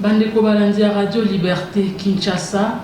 Bandeko balandi ya Radio Liberté Kinshasa,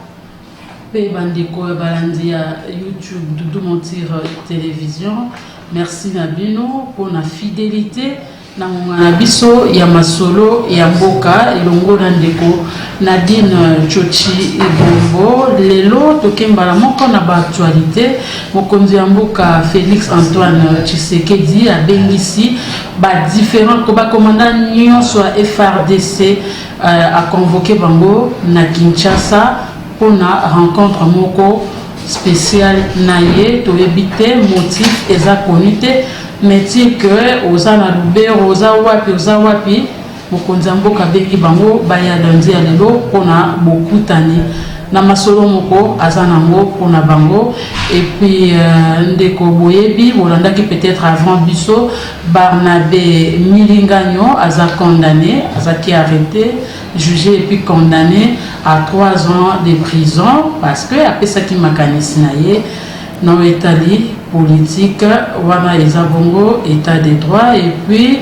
pe bandeko balandi ya YouTube Doudou Montir Télévision. Merci Nabino pour la fidélité. Na biso ya masolo ya mboka elongo na ndeko Nadine Chochi Ebombo lelo tokembala moko na ba actualité mokonzi ya mboka Félix Antoine Tshisekedi abengisi ba différents ba commandant nyonso ya FARDC a convoqué bango na Kinshasa pour na rencontre moko spéciale naye to ebité motif eza konité mais dire que osana lubero oza wapi mokonza mboka bengi bango baya lundi ya lelo pona bokutani na masolo moko azana ngo pona bango et puis ndeko boyebi bolandaki peut-être avant biso Barnabé Milinganyo aza condamné azaki arrêté jugé et puis condamné à 3 ans de prison parce que après ça qui makanisi naye non établi politique wana ezabongo état de droit et puis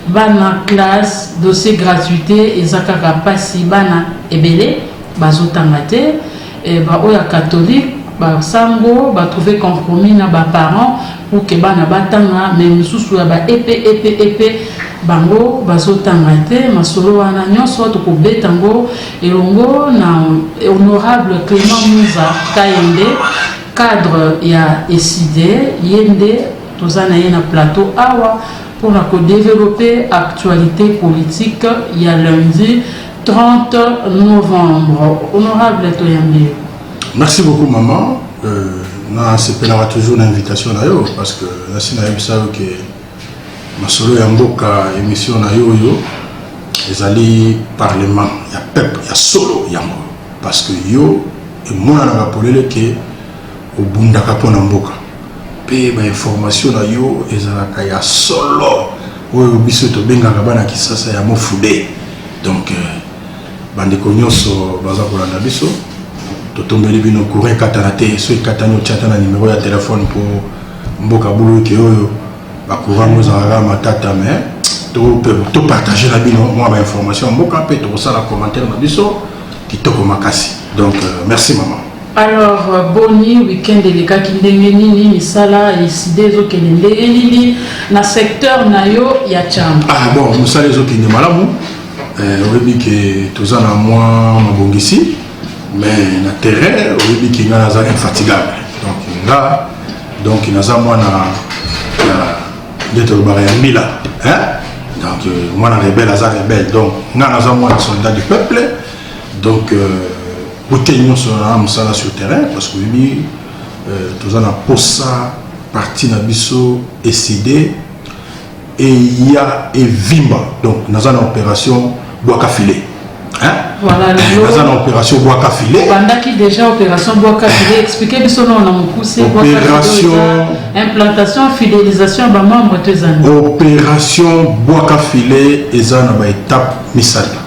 bana classe dossier gratuité ezakaka pasi bana ebele bazotangate et ba oya catholique ba sango ba trouver compromis na ba parents pour que bana batanga mais mususu ya ba épée bango bazotangate masolo wana nyonso to ko betango elongo na honorable Clément Mouza Kayende cadre ya SID yende tozana yena plateau awa pour développer actualité politique il y a lundi 30 novembre. Honorable Toyambi. Merci beaucoup maman. Na sepelaka toujours l'invitation na yo parce que nasi na yebisa que masolo ya mboka émission na yo ezali parlement ya peuple ya solo yango parce que yo et mona na polele que obundaka pona mboka pe ba information na yo ezalaka ya solo oyo biso to bengaka bana kisasa ya mofude donc bandeko nyonso baza kolanda biso to tombeli bino courant katana te so katano chata na numéro ya téléphone pour mboka bulu ke oyo ba courant mozara matata mais to partager la bino moi ba information mboka pe to sala commentaire na biso kitoko makasi donc merci maman. Alors, boni week-end de l'État qui nini misala décidé zo kende nini na secteur na yo ya chamba. Ah bon, musala zo kende malamu. Oyebi que tozana moi mabongisi mais na terrain oyebi que nga naza infatigable. Donc naza moi na d'être le barrière mila, hein? Donc moi na rebelle aza rebelle. Donc nga naza moi soldat du peuple. Donc nous sommes sur terrain parce que nous avons posé partie de biso SID et il y a Vimba. Donc nous avons une opération Boaka Filé. Voilà, nous avons une opération Boaka Filé. Pendant qui déjà opération Boaka Filé, expliquez nous on a poussé opération implantation fidélisation ba membre des années. Opération Boaka Filé et ça na ba étape misala.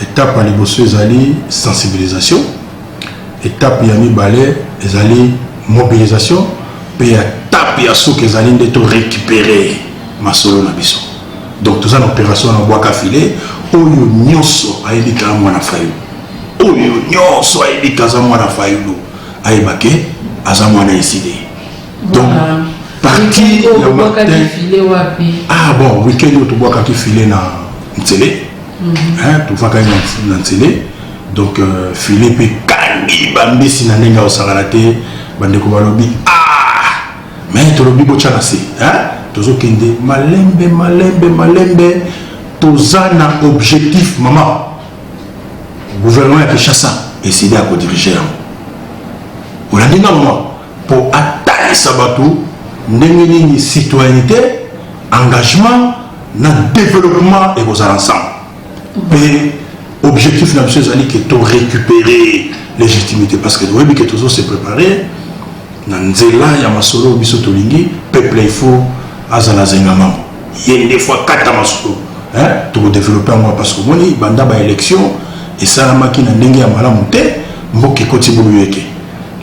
Étape à l'ébosso ezali sensibilisation, étape ya mibale ezali mobilisation, puis étape ya soki ezali ndeto récupérer masolo na biso. Donc tout ça une opération na Boaka Filé oyo nyonso ayebika mwana fayu. Oyo nyonso ayebika za mwana fayu ayebake aza mwana SID. Donc parti ya Boaka Filé wapi? Ah bon, week-end to Boaka Filé na Ntsele. Tout va gagner dans la télé. Donc Philippe Kandi Bambisi na nenga osagalate bandeko balobi ah mais to lobi bochana se tozo kende malembe tozana objectif maman gouvernement ya Kinshasa essayer à diriger on a dit non pour atteindre sabatu ndenge nini citoyenneté engagement na développement et vos ensemble. Mais objectif n'a pas été de récupérer légitimité parce que nous avons que tous se préparer. Nanzela ya masolo biso tolingi peuple il faut azala zengama. Il y a des fois 4 masolo pour développer moi parce que moni banda ba élection et ça la machine ndenge ya malamu te mboki koti boyeke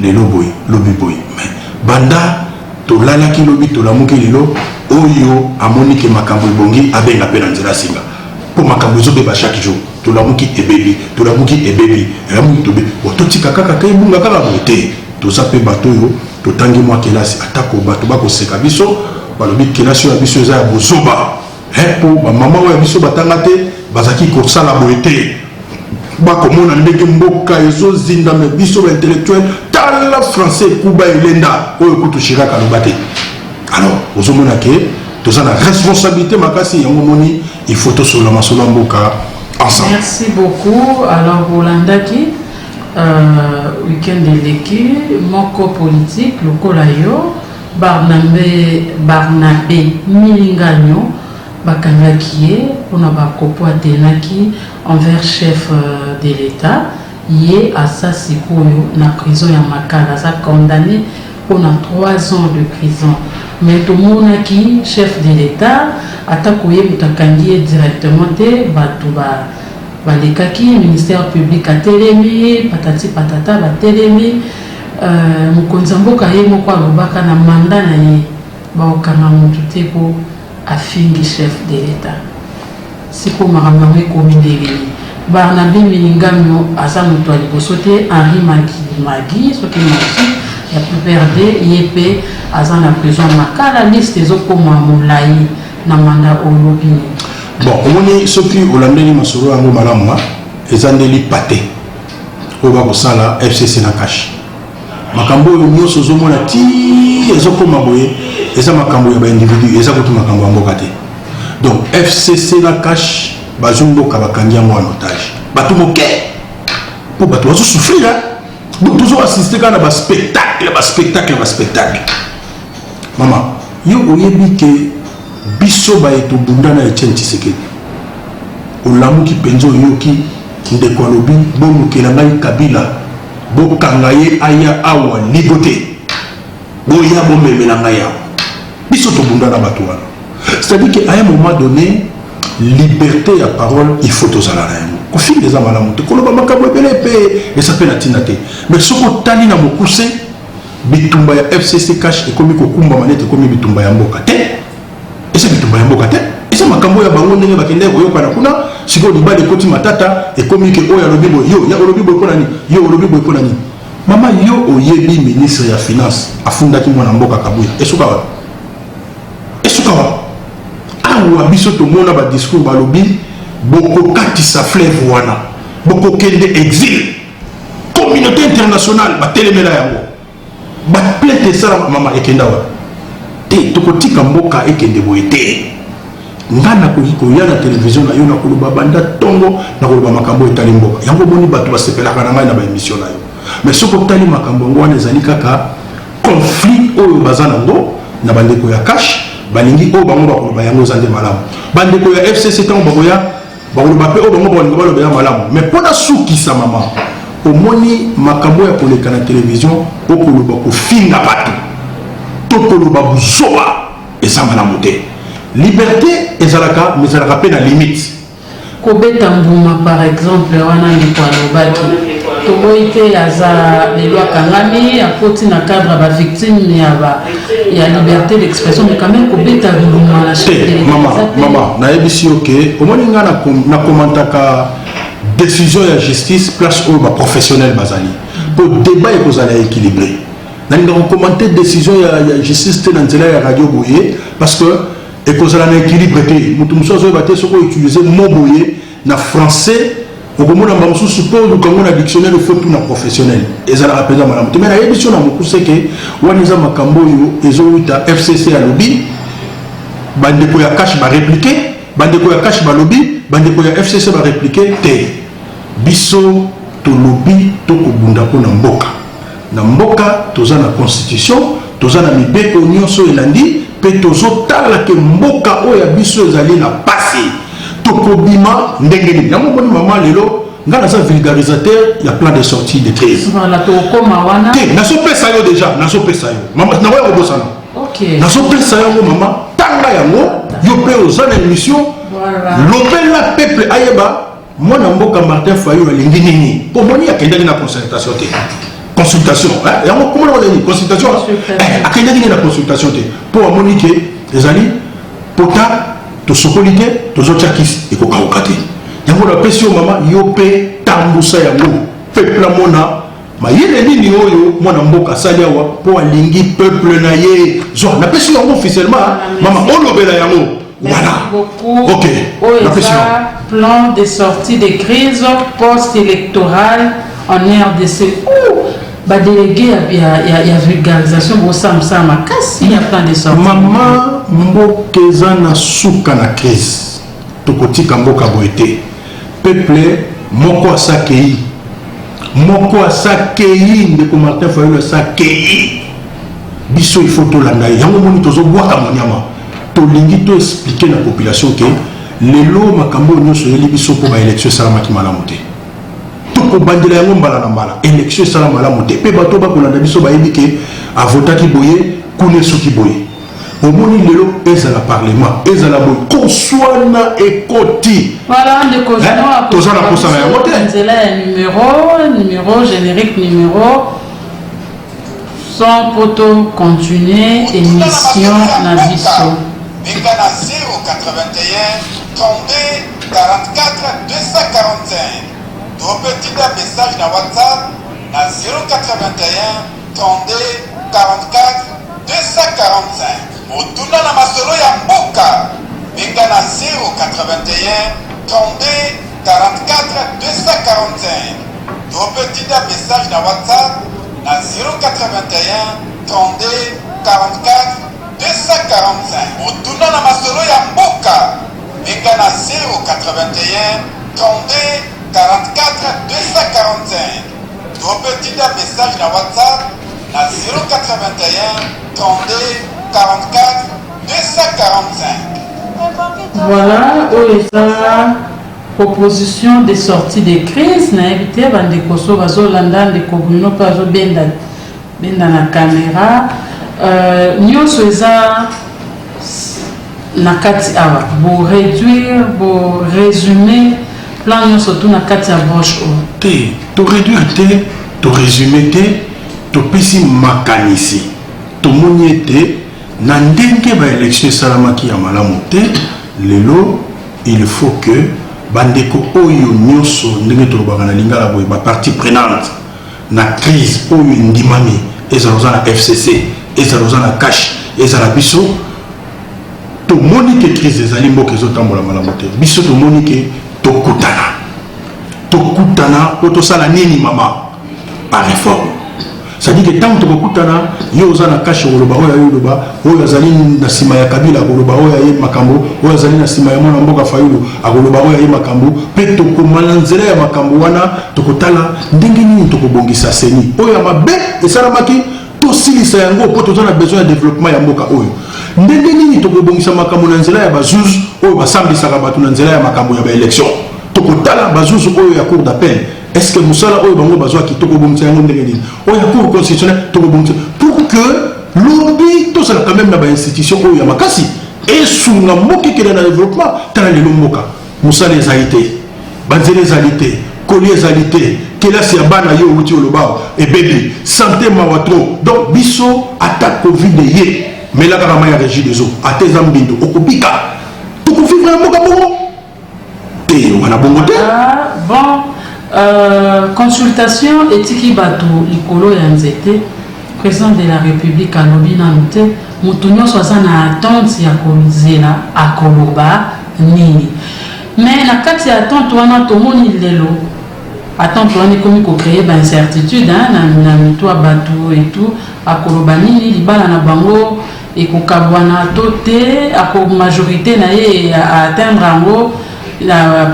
lelo boy lobi boy mais banda to lala ki lobi to la moki lelo oyo amoni ke makambo bongi abenga pe nanzela singa. pour makambozo beba chaque jour to la muki e baby to la muki e baby la muki to be to tika kaka kay bunga kaka bote to ça pe bato yo to tangi moi kelasi atako bato bako seka biso balobi kelasi ya biso za bozoba pour ba maman ya biso batanga te bazaki ko sala bote bako mona ndenge mboka ezo zinda me biso ba intellectuel tala français kuba elenda oyo kutu shiraka lobate alors ozomona ke tous la responsabilité makasi yango moni il faut tout sur la masolo mboka ensemble. Merci beaucoup. Alors Rolandaki week-end de l'équipe moko politique lokola yo Barnabé Milinganyo bakangaki pona bakopo atenaki envers chef de l'État yé asasi koyo na prison ya Makala ça condamné pour 3 ans de prison. Mais tout le monde qui chef de l'État attaqué mutakangi directement te batuba balekaki ministère public a télémi patati patata ba télémi mukonza mboka ye moko alobaka na mandat na ye ba okanga mutu te ko afingi chef de l'État siko makamwe komindeli Barnabé Milinganyo aza mutu aliboso te Henri Magi soki masi ya PPRD YP azan la prison Makala liste des autres comme Moulaï na mandat olobi. Bon, on est soki olandeli masoro yango malamu ezandeli pate oba ko sala FCC na cash. Makambo yo nyoso zomona ti ezokoma boye eza makambo ya ba individu eza ko makambo ya mboka te. Donc FCC na cash bazumbo kabakangi yango en otage. Batu moke pour batu wazo souffrir hein. Donc toujours assister quand on a spectacle. Maman, yo oyebi ke biso ba eto bundana e Etienne Tshisekedi. Olamu ki penzo yoki ndeko alobi bomu kelanga Kabila bo kangaye aya awa ligote. Boya bo memelanga ya. Biso to bundana bato wana. C'est-à-dire qu'à un moment donné, liberté à parole, il faut aux salariés. Au fil des amalamoutes, quand on va et ça fait la tinate. Mais ce qu'on t'a dit dans mon cousin, Bitumba ya FCC cash et comme Kokumba manette comme Bitumba ya Mbokate. Et c'est Bitumba ya Mbokate. Et c'est ma cambo ya bango ndenge bakende koyo kana kuna, siko liba de koti matata et comme que oya lobibo yo ya lobibo ko nani yo lobibo ko nani. Mama yo oyebi ministre ya finance afunda ki mwana mboka kabuya. Esukawa. Awa biso to mona ba discours ba lobi boko katisa fleuve wana boko kende exil communauté internationale ba telemela yango ba plainte sala mama ekenda wa te to kotika mboka ekende boete ngana ko ya na télévision na yo na koloba banda tongo na koloba makambo etali mboka yango boni bato basepela kana ngai na ba émission na yo mais soko tali makambo ngwana ezali kaka conflit oyo bazana ndo na bandeko ya cash balingi o bango bakoloba yango zande malamu bandeko ya FCC tango bakoya bakoloba pe o bango balingi baloba ya malamu mais pona sukisa mama omoni makambo ya koleka na télévision okoloba kofinga bato to koloba buzoba eza malamu te liberté ezalaka mais ezalaka pe na limite kobeta mbuma par exemple wana ndiko alobaki toboite aza lelo akangami akoti na cadre ba victime ya liberté d'expression mais quand même kobeta mbuma na chef mama na ebisi oke omoni nga na komantaka décision ya justice place au ba professionnel bazali pour débat et kozala équilibré nani na commenter décision ya justice te na nzela ya radio boye parce que et kozala na équilibre te mutu musozo ba te soko utiliser mot boye na français okomona mbamusu suppose ukango na dictionnaire faut tout na professionnel ezala rapeza malamu mais na émission na mukuse ke waniza makambo yo ezoita FCC ya lobby bandeko ya cash ba répliquer bandeko ya cash ba lobby bandeko ya FCC ba répliquer te biso to lobby to kobunda ko na mboka toza na constitution toza na mibeko nyonso elandi pe tozo tala ke mboka oya biso ezali na passé tokobima ndenge nini yango boni mama lelo ngana sa vulgarisateur ya plan de sortie de crise voilà to koma wana te naso pesa yo déjà naso pesa yo mama na wa obosana OK naso pesa yo mama tanga yango yo pe ozana émission voilà l'opéra peuple ayeba mwana mboka Martin Fayulu alingi nini po moni akendaki na consultation te consultation yango comment on dit consultation akendaki na consultation te po amoni ke ezali pota to sokolité to zochakis et ko kaokate yango la pression mama yope tambusa yango peuple mona ma yele nini oyo mwana mboka sali awa po alingi peuple na ye zo na pression yango officiellement mama olobela yango voilà. OK. La pression. Plan de sortie de crise post-électorale en RDC. Bah délégué il y a vulgarisation pour ça il y a plan de sortie. Maman mbokeza na suka na crise. Tokotika mboka boete. Peuple moko asakei. Moko asakei ndeko Martin Fayulu asakei. Biso il faut to landa yango moni tozo bwaka monyama. Tolingi to expliquer la population que lelo makambo nyonso yeli biso po ba élection salama ki malamu te. Toko bandela yango mbala na mbala. Élection salama malamu te. Pe bato ba kolanda biso ba yebi ke a vota ki boye, kune soki boye. Omoni lelo ezala parlement, ezala boye. Konswana ekoti. Voilà, de cautionnement. Toza na posa na yango te. Numéro générique numéro sans poto continuer émission na biso. Bengana 081 32 44 245. Ton petit message na WhatsApp na 081 32 44 245. Motuna na masolo ya mboka. Bengana 081 32 44 245. Ton petit message na WhatsApp na 081 32 44 245. Motuna na masolo ya mboka. Benga na 081 32 44 245. Ton petit message na WhatsApp na 081 32 44 245. Voilà, ça proposition de sortie de crise na éviter bande koso bazolanda de kobuno pazo benda na caméra. Nyonso eza na kati awa bo réduire bo résumer plan nyonso tout na kati ya broche o te to réduire te to résumer te to pesi makanisi to moni te na ndenge ba élection salamaki ya malamu te lelo il faut que bandeko oyo nyonso ndenge to lobaka na lingala boye ba partie prenante na crise oyo ndimami ezaloza na FCC ezaloza na cash ezala biso to moni ke crise ezali mboka ezotambola malamu te biso to moni ke tokutana po tosala nini mama par réforme c'est-à-dire que tant tokutana yo oza na cash oloba oyo yoloba oyo azali na sima ya Kabila oloba oyo ye makambo oyo azali na sima ya mwana mboka Fayulu akoloba oyo ye makambo pe tokomala nzela ya makambo wana tokotala ndenge nini tokobongisa seni oyo ya mabe esalamaki tosilisa yango po tozana besoin de développement ya mboka oyo ndenge nini tokobongisa makambo na nzela ya bazuzu oyo basambisaka bato na nzela ya makambo ya baélection tokotala bazuzu oyo ya cour d'appel est-ce que musala oyo bango bazwa ki tokobongisa yango ndenge nini oyo ya cour constitutionnelle tokobongisa pour que lobby tosala quand même na bainstitution oyo ya makasi esunga mboka ekele na développement tala lelo mboka musala ezali te banzela ezali te koli ezali te kelasi ya bana yo outi olobao ebebi santé mawa trop donc biso ata covid ye melaka kama ya régie des eaux ata eza mbindo okobika tokofivre ya mboka bongo te wana bongo te bon consultation etiki bato likolo ya nzete président de la république alobi nanu te moto nyonso aza na attente ya kozela akoloba nini mais na kati ya attente wana tomoni lelo attente wana ekomi kocreye baincertitude na mito ya bato etu akoloba nini libala na bango ekokabwana to te ako majorité na ye atteindre yango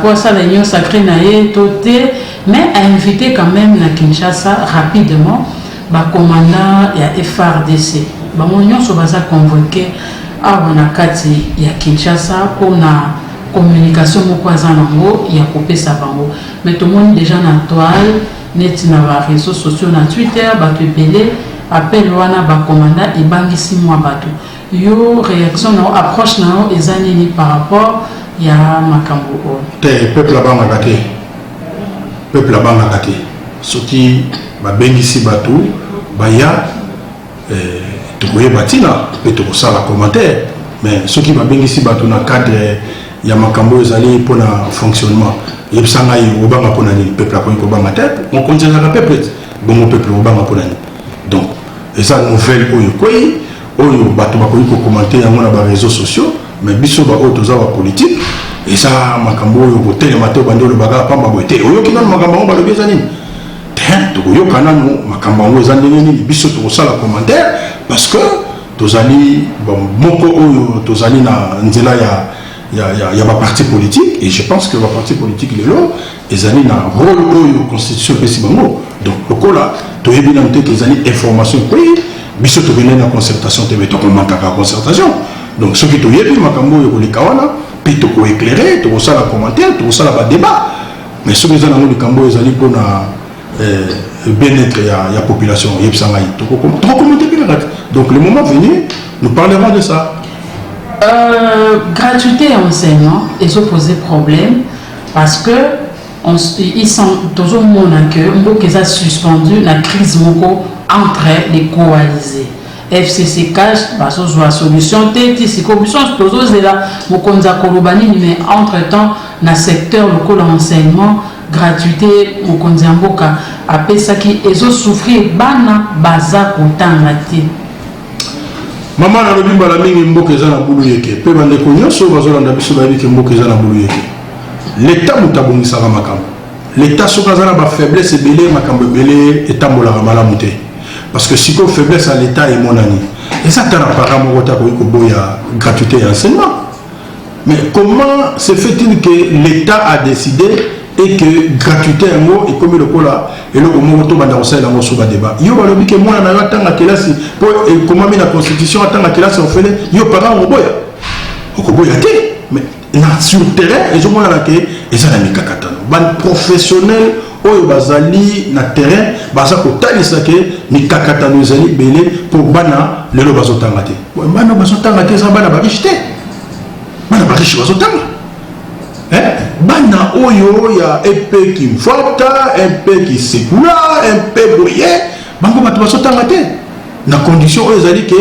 pour asala union sacrée na ye to te mais a invité quand même na Kinshasa rapidement bacommandant ya FRDC bango nyonso baza convoqué awa na kati ya Kinshasa mpona communication moko aza nango ya kopesa bango mais tomoni déjà na toile neti na ba réseaux sociaux na Twitter bato ebele appel wana bacommandant ebangisi mwa bato yo réaction nao approche nao eza nini par rapport ya makambo oyo te peuple abangaka te peuple abangaka te soki babengisi bato baya tokoyeba ntina mpe tokosala commentaire mais ce qui va bien ici dans le cadre il y a makambo ezali pour le fonctionnement et puis ça ngai obanga pour nani peuple ko obanga tête on continue à peuple bon peuple obanga pour nani donc et ça nouvelle oyo bato ba ko commenter yango na ba réseaux sociaux mais biso ba auto za wa politique et ça makambo oyo ko télémato bando le baga pamba boité oyo kina makambo ba lobi ezani to yo kana no makambo ngo ezani nini biso to sala commentaire parce que tozali moko oyo tozali na nzela ya ba parti politique et je pense que ba parti politique lelo ezali na rôle oyo constitution pesi bango donc lokola to yebina mte que ezali information oui biso to venir na concertation te mais to commenta ka concertation donc ce qui to yebi makambo oyo kolikawana pe to ko éclairer to sala commentaire to sala ba débat mais ce que ezana ngo likambo ezali pona bien-être ya population yebsanga to commenter bien donc le moment venu nous parlerons de ça. Gratuité et enseignement, ils ont posé problème parce que ils sont toujours que ça suspendu la crise entre les coalisés. FCC cash, parce que la solution, c'est corruption, c'est là, mais entre-temps, dans le secteur local enseignement, gratuité, Mokonzamboka, après ça qui ils ont souffert, bana, baza, autant raté. Maman na lobi mbala mingi mboka eza na bulu yeke pe bande ko nyoso bazolanda biso bayebi ke mboka eza na bulu yeke l'état mutabongisa ka makambo l'état soka za na ba faiblesse ebele makambo ebele etambolaka malamu te parce que siko faiblesse à l'état et monani et ça tana para moko ta ko boya gratuité et enseignement mais comment se fait-il que l'état a décidé et que gratuité en mot et comme le cola et le mot to banda osala dans ce débat yo balobi ke mwana na atanga kelasi pour comment la constitution atanga kelasi on fait yo parents okoboya te mais na sur terrain et je mona la ke et ça na mikakatano ban professionnel oyo bazali na terrain baza ko talisa ke mikakatano ezali belé pour bana lelo bazotanga te bana bazotanga te ça bana ba riche te bana ba riche bazotanga bana oyo ya épée qui mfota épée qui sekula épée boye bango bato basotanga te na condition oyo ezali ke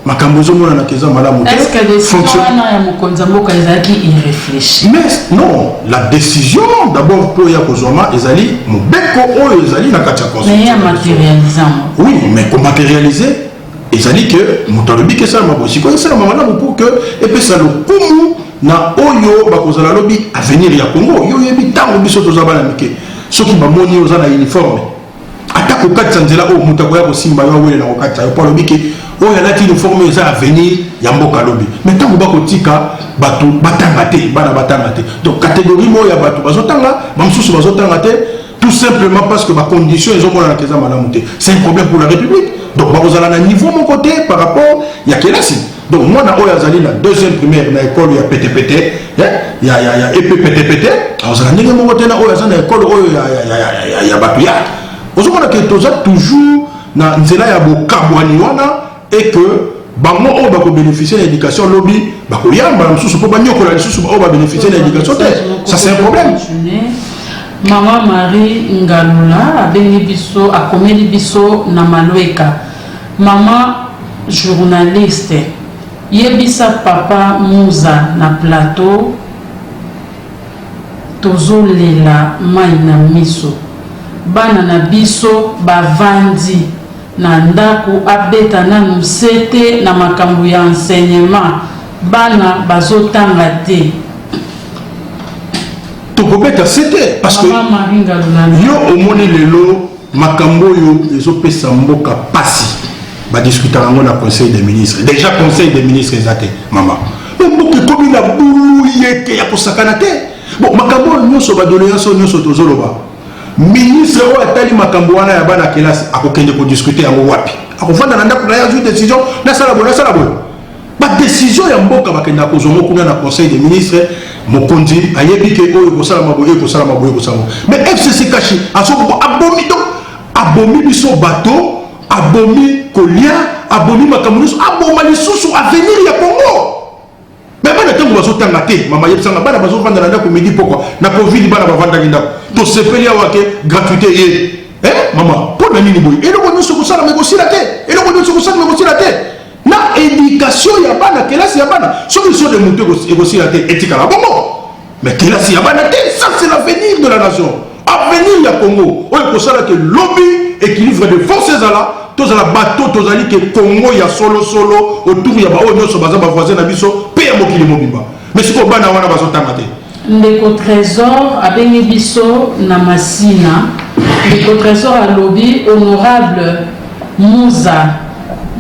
makambo zomona na keza malamu te est-ce que les fonctionnaires ya Mokonzamboka ezali irréfléchi mais non la décision d'abord pour ya kozoma ezali mobeko oyo ezali na kati ya constitution mais ya matérialisant oui mais comment matérialiser ezali que motalobi ke ça mabosi ko ça malamu pour que et puis ça le kumu na oyo bakozala lobi avenir ya Congo yo yebi tango biso tozabana mike soki bamoni oza na uniforme atako katsa nzela o mutako ya kosimba yo wele na kokatsa yo palo bike oyo alati uniforme eza avenir ya mboka lobi mais tango bakotika bato batanga te bana batanga te donc catégorie mo ya bato bazotanga bamsusu bazotanga te tout simplement parce que ba condition ezomona na keza malamu te c'est un problème pour la République donc bakozala na niveau mon côté par rapport ya kelasi. Donc moi na oya zali na deuxième primaire na école ya PTPT ya EPPTPT azala ndenge moko te na oya zali na école oyo ya batu ya ozomona ke toza toujours na nzela ya bokabwani wana et que bango oyo bako bénéficier de l'éducation lobby bako yamba msusu po banyokola lisusu oyo ba bénéficier de l'éducation te ça c'est un problème. Maman Marie Ngalula abengi biso akomeli biso na Malweka maman journaliste yebisa papa Mouza na plateau tozolela mai na miso bana na biso bavandi na ndako abeta nanu sete na makambo ya enseignement bana bazotanga te tokobeta sete parce que yo omoni lelo makambo yo ezopesa mboka pasi ba discuter en na conseil des ministres déjà conseil des ministres ezate maman mboka komi na bulu yeke ya kosakana te bon makambo nyonso ba doléance nyonso tozoloba ministre o atali makambo wana ya bana kelasi akokende ko discuter yango wapi akofanda na ndako na ya décision na sala bona ba décision ya mboka bakenda kozongo kuna na conseil des ministres mokonzi ayebi ke oyo kosala maboye mais FCC caché asoko abomi donc abomi biso bateau abomi kolia abomi makambo nyonso aboma lisusu avenir ya Congo mais bana tango bazotanga te mama yebisanga bana bazovanda na ndako midi pourquoi na covid bana bavanda ndako to sepeli awake gratuité ye mama pour na nini boy eloko nyonso kosala me kosila te eloko nyonso kosala me kosila te na éducation ya bana kelasi ya bana soki so de moto aussi la tête éthique la bongo mais kelasi ya bana ça c'est l'avenir de la nation avenir ya Congo oyo ko sala que lobby équilibre de forces là tous la bateau tous ali que Congo ya solo autour ya ba oyo nyonso baza ba voisin na biso pe ya mokili mobimba mais siko bana wana bazotanga te ndeko trésor abengi biso na masina ndeko trésor a lobby honorable Muza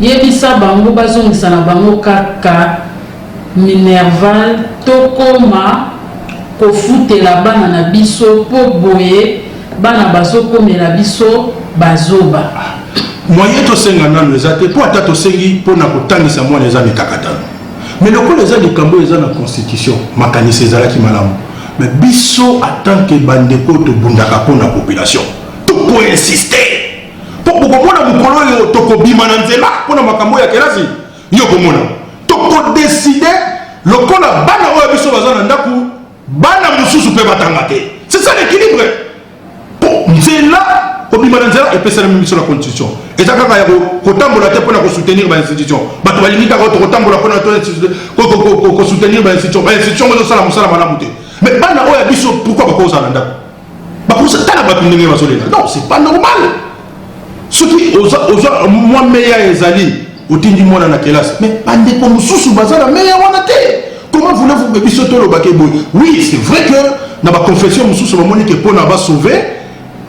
yebisa bango bazongisa na bango kaka Minerval tokoma kofutela bana na biso po boye bana bazokomela biso bazoba moyen to senga nanu ezate po ata to sengi po na kotangisa mwana eza mikakatano mais lokola eza likambo eza na constitution makanisi ezalaki malamu mais biso en tant que bandeko tobundaka po na population toko insister po kokomona mokolo oyo tokobima na nzela po na makambo ya kelasi yo komona toko décider lokola bana oyo biso baza na ndaku bana mosusu mpe batanga te c'est ça l'équilibre po nzela kobima na nzela epesana miso na constitution eza kaka ya kotambola te mpona kosoutenir bainstitution bato balingi kaka tokotambola mpona kosoutenir bainstitution ezosala mosala malamu te mais bana oyo ya biso pourquoi bakozala na ndako bakoza tala bato ndenge bazolela non c'est pas normal soki ozwa mwa meya ezali otindi mwana na kelasi mais bandeko mosusu baza na meya wana te comment voulez-vous que biso tolobake boye oui c'est vrai que na baconfession mosusu bamoni ke mpona basauve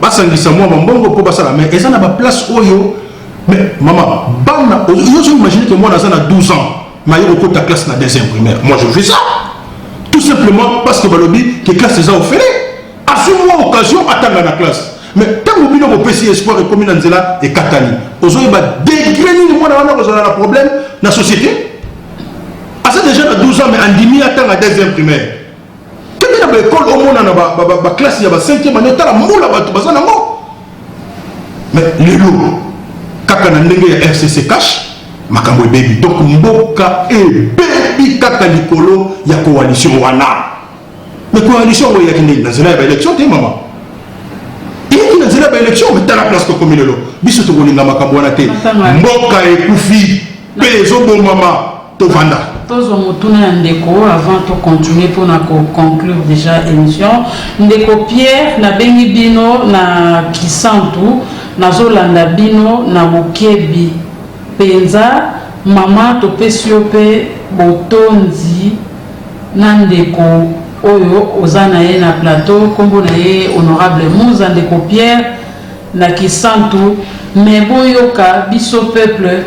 basangisa mwa mambongo mpo basala mais eza na baplace oyo mais mama bana ozo imagine que mwana aza na 12 ans maye okota classe na deuxième primaire moi je fais ça tout simplement parce que balobi que classe eza ofele asumwa occasion atanga na classe mais tango bino bopesi espoir ekomi na nzela ekatani ozoyeba degré nini mwana wana kozala na problème na société asa déjà na 12 ans mais andimi atanga deuxième primaire kebe na baekole omona na baklasse ya ba5e année otala mbula bato baza nango mais lelo kaka na ndenge ya RCC cash makambo ebebi donc mboka ebebi kaka likolo ya coalition wana mais coalition oyo eyaki ndenge na nzela ya baélection te mama eyaki na nzela ya baélection mais tala place kokomi lelo biso tokolinga makambo wana te mboka ekufi mpe ezobomama tovanda tous motuna ya ndeko avant de continuer pour conclure déjà émission ndeko Pierre na bengi bino na kisantu nazolanda bino na bokebi penza mama topesi yo pe botonzi na ndeko oyo ozana ye na plateau kombo na ye honorable Muza ndeko Pierre na kisantu mais boyoka biso peuple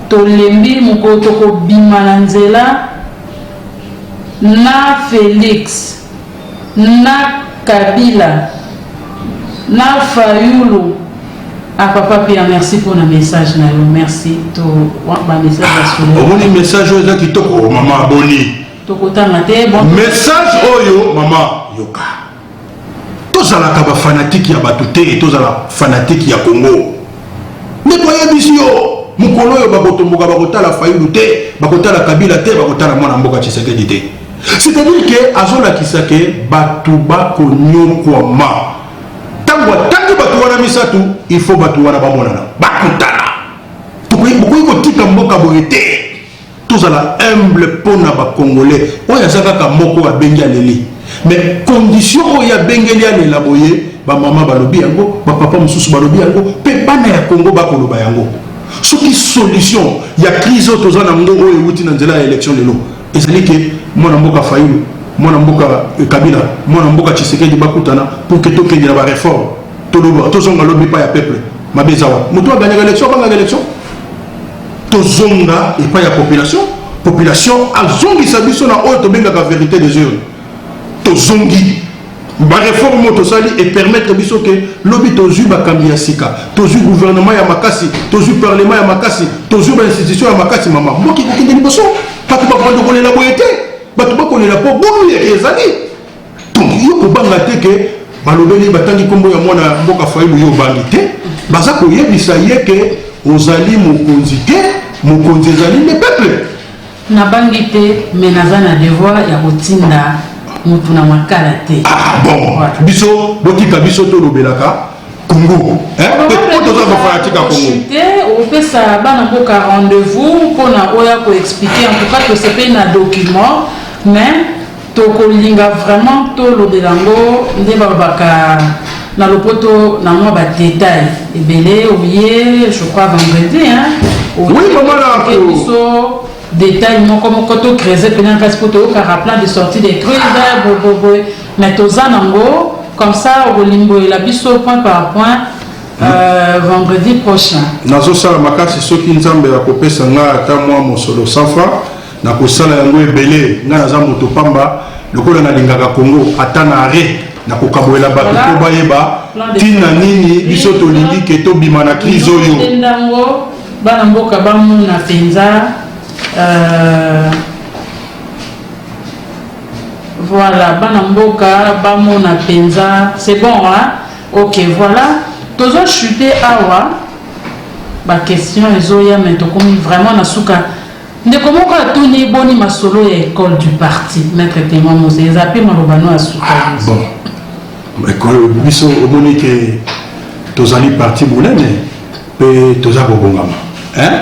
tolembi moko tokobima na nzela na Félix na Kabila na Fayulu à papa Pierre merci pour le message na yo merci to ba message à soulever omoni message oyo ezaki toko mama aboni tokotanga te bon message oyo mama yoka tozalaka bafanatike ya bato te tozala fanatike ya Congo ndeko yebisi yo mukolo oyo bakotomboka bakotala Fayulu te bakotala Kabila te bakotala mwana mboka Tshisekedi te c'est-à-dire que azolakisa ke bato bakonyokwama ntango atangi bato wana misatu il faut bato wana bamonana bakutana bokoki kotika mboka boye te tozala humble mpona bacongolais oyo aza kaka moko abengi aleli mais condition oyo abengeli alela boye bamama balobi yango bapapa mosusu balobi yango mpe bana ya Congo bakoloba yango soki solution ya crise oyo toza nango oyo ewuti na nzela ya élection lelo ezali ke mwana mboka Fayulu mwana mboka Kabila mwana mboka Tshisekedi bakutana pour que tokende na baréforme tozonga lobi pa ya peuple mabe ezawa moto aganyaka élection abangaka élection tozonga epai ya population azongisa biso na oyo tobengaka vérité des yeux tozongi baréforme tosali et permettre biso ke lobi tozwi bakambi ya sika tozwi gouvernement ya makasi tozwi parlement ya makasi tozwi bainstitution ya makasi mama mboki kokende liboso bato bakondo kolela boye te bato bakolela po bonu ezali donc yo kobanga te ke balobeli batangi kombo ya mwana mboka Fayulu yo bangi te baza koyebisa ye ke ozali mokonzi te mokonzi ezali le peuple na bangi te mais naza na devoir ya kotinda mutu na makala te bon biso botika biso tolobelaka Congo. Pourquoi tu as fanatique à Congo? On peut ça un rendez-vous pour expliquer. En tout cas, que c'est pas un document, mais tokolinga vraiment tout le délango ndebabaka na lopoto na moi ba détail et belé oublié je crois vendredi hein oui maman là so détail mon comme koto creuser pendant parce que to ka rappeler de sortie des trucs mais tozanango comme ça au limbo et la biso point par point vendredi prochain nazo sala makasi soki nzambe ya kopesa nga ata moi mon solo safa na kosala yango ebele nga naza moto pamba lokola na lingaka Congo ata na arrêt na kokabolela bato po bayeba tina nini biso tolingi ke tobima na crise oyo ndango bana mboka bamona penza voilà bana mboka bamona penza c'est bon hein ok voilà tozo chuter awa ba question ezoya mais to comme vraiment na suka ndeko moko atuni boni masolo ya école du parti maître témoin Moses api malobano asuka bon école biso omoni ke tozali parti monene pe toza kobongama hein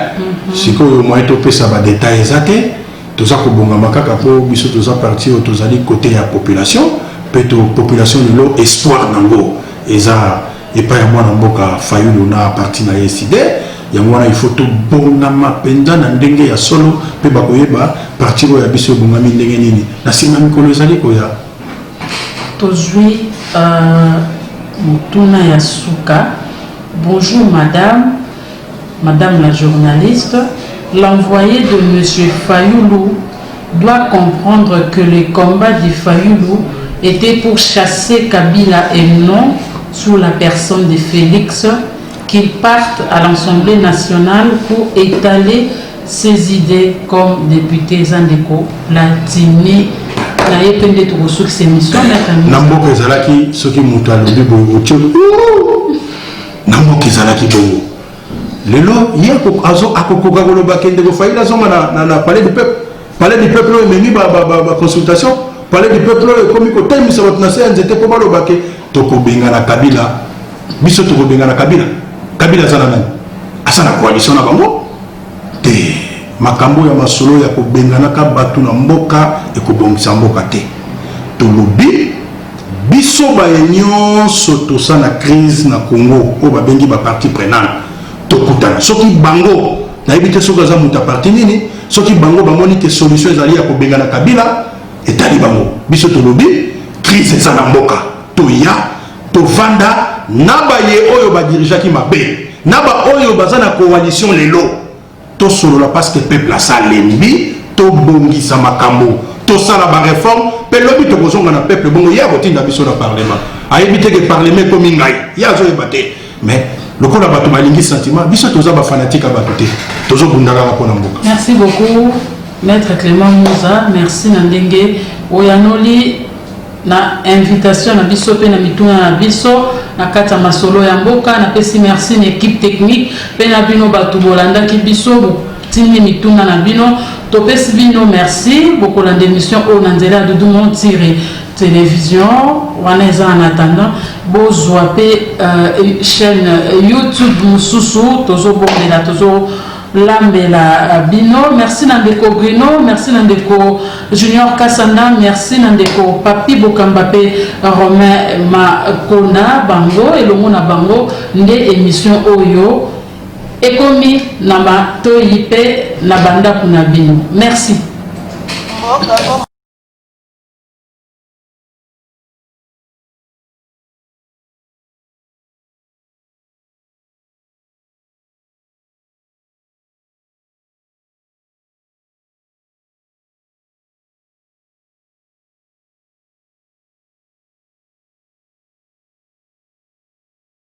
sikoyo moyen topesa ba détails ezate toza kobongama kaka po biso toza parti o tozali côté ya population pe to population lelo espoir nango eza epa ya mwana mboka Fayulu na parti na yesidé yango il faut tout bonama penda na ndenge ya solo pe bakoyeba parti ya biso bongami ndenge nini na sima mikolo ezali koya tozui mutuna ya suka. Bonjour madame la journaliste, l'envoyé de monsieur Fayulu doit comprendre que le combat du Fayulu était pour chasser Kabila et non sous la personne de Félix, qu'il parte à l'Assemblée nationale pour étaler ses idées comme député Zandeko Platini. Na yepende to ressources ces missions namboka ezalaki soki mutu alobi boye otio namboka ezalaki bongo lelo ye akokoka koloba kende kofaila zonga na palais du peuple oyo ememi baconsultation palais du peuple oyo ekomi kotemisa bato na se ya nzete mpo baloba ke tokobengana Kabila biso tokobengana Kabila aza na nani aza na coalition na bango te makambo ya masolo ya kobenganaka bato na mboka ekobongisa mboka te tolobi biso baye nyonso tosala crise na Congo oyo babengi baparti prenant tokutana soki bango nayebi te soki aza moto ya parti nini soki bango bamoni ke solution ezali ya kobengana Kabila etali bango biso tolobi crise eza na mboka toya tovanda na baye oyo badirijaki mabe na ba oyo baza na coalition lelo to solo parce que peuple a salembi to bongisa makambo to sala ba réforme pe lobi to kozonga na peuple bongo ya kotinda biso na parlement ayebite ke parlement komi ngai ya zo ebate mais lokola bato balingi sentiment biso toza ba fanatique ba tout tozo bundaka ko na mboka. Merci beaucoup maître Clément Mouza, merci na ndenge oyanoli na invitation na biso pe na mituna na biso na kata masolo ya mboka na pesi merci na équipe technique pe na bino batu bolanda ki biso tini mituna na bino to pesi bino merci beaucoup la démission au nanzela de Doudou Tiré télévision wana eza en attendant bozwa pe chaîne YouTube mususu tozo bondela tozo lambela bino. Merci Nandeko Bruno, merci Nandeko Junior Kassanda, merci Nandeko Papi Bokambape Romain Makona Bango et le Mona Bango nde émission Oyo ekomi na matoyipe na banda kuna bino. Merci.